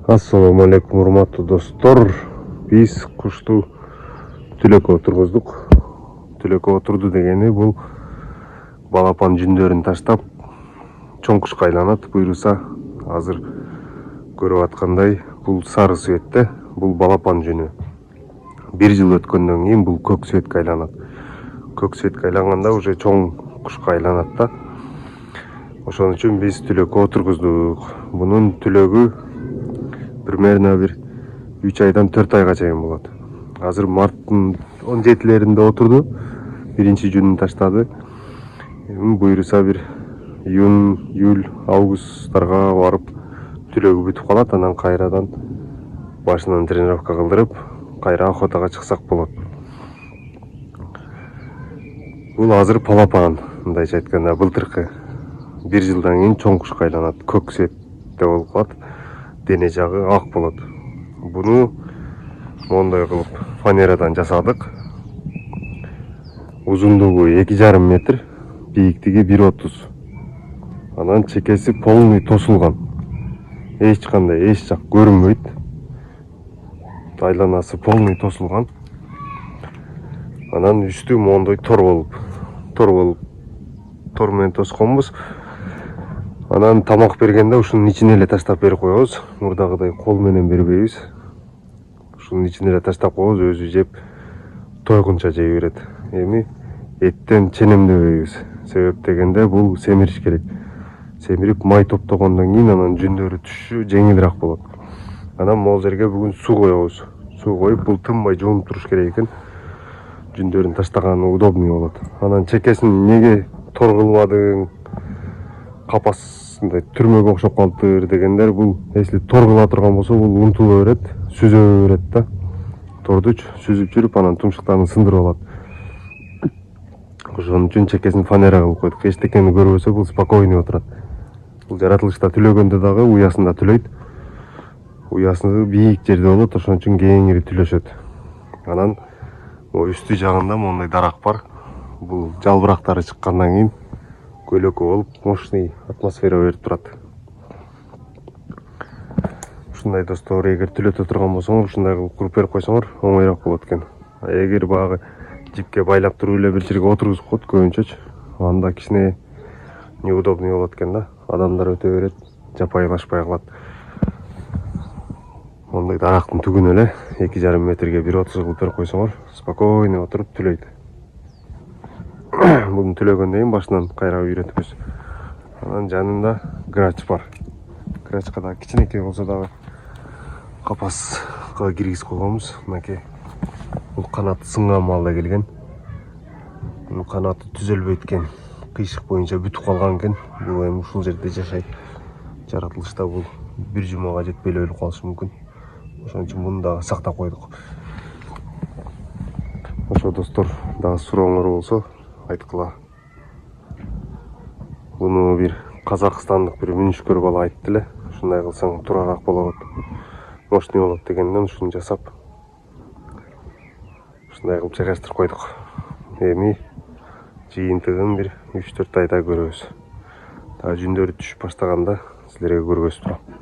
Assalamu alaikum урматтуу достор. Биз кушту түлөккө отургуздук. Түлөккө отурду дегени бул балапан жүндөрүн таштап чоң кушка айланат. Буйруса азыр көрүп аткандай бул сары цветте, бул балапан жүнү. Бир жыл өткөндөн кийин бул көк цветке айланат. Көк цветке айланганда уже чоң кушка айланат да. Ошон үчүн биз түлөккө отургуздук. Бунун түлөгү примерно бир 3 айдан 4 айга чейин болот. Азыр марттын 17-леринде отурду. Биринчи жүнүн таштады. Буйруса бир июнь, июль, августтарга барып түлөгү бүтүп калат. Анан кайрадан башынан тренировка кылдырып, кайра охотага чыксак болот. Бул азыр балапан, мындайча айтканда, былтыркы. Бир жылдан кийин чоң кушка айланат. Көк цветте болуп калат. Дене жагы ак болот. Буну моундай кылып фанерадан жасадык. Узундугу 2,5 метр, бийиктиги 1,30. Анан чекеси полный тосулган. Эч жак көрүнбөйт. Айланасы полный тосулган. Анан үстү моундай тор менен тосконбуз. Анан тамак бергенде ушунун ичине эле таштап берип коебуз. Мурдагыдай кол менен бербейбиз. Ушунун ичине эле таштап коебуз, өзү жеп тойгунча жей берет. Эми эттен ченемдебейбиз. Себеп дегенде бул семириш керек. Семирип май топтогондон кийин анан жүндөрү түшүшү жеңилирээк болот. Анан могул жерге бүгүн суу коебуз. Суу коюп, бул тынбай жуунуп туруш керек экен. Жүндөрүн таштаганы удобный болот. Анан чекесин неге тор кылбадың? Капасындай түрмөгө окшоп калыптыр дегендер, бул если тор кыла турган болсо, бул унтула берет, сүзө берет да. Торду сүзүп жүрүп, анан тумшуктарын сындырып алат. Ошон үчүн чекесин фанера кылып койдук. Эчтекени көрбөсө, бул спокойный отурат. Бул жаратылышта түлөгөндө дагы уясында түлөйт. Уясы бийик жерде болот, ошон үчүн кеңири түлөшөт. Анан үстү жагында моундай дарак бар. Бул жалбырактары чыккандан кийин көйлөккө болуп, мощный атмосфера берип турат. Ушундай достор, эгер түлөтө турган болсоңор, ушундай кылып куруп берип койсоңор, оңойраак болот экен. Эгер багы жипке байлап туруп эле бир жерге отургузуп коет көбүнчөчү, анда кичине неудобный болот экен да. Адамдар өтө берет, жапайылашпай калат. Мондай дарактын түгүнө эле 2,5 метрге 1,30 кылып берип койсоңор, спокойно отуруп түлөйт. Буну түлөгөндөн кийин башынан кайра үйрөтүбүз. Анан жанында грач бар. Грачка да кичинекей болсо дагы капаска киргизип койгонбуз. Мынакей бул канаты сынган маалда келген. Бул канаты түзөлбөйт экен. Кыйшык боюнча бүтүп калган экен. Бул эми ушул жерде жашайт. Жаратылышта бул бир жумага жетпей эле өлүп калышы мүмкүн. Ошон үчүн муну дагы сактап койдук. Ошо достор, дагы сурооңор болсо айткыла. Буну бир казакстандык бир мүнүшкөр бала айтты эле. Ушундай кылсаң турараак болот, мощный болот дегенден ушуну жасап, ушундай кылып жайгаштырып койдук. Эми жыйынтыгын бир 3-4 айда көрөбүз. Дагы жүндөрү түшүп баштаганда силерге көргөзүп турам.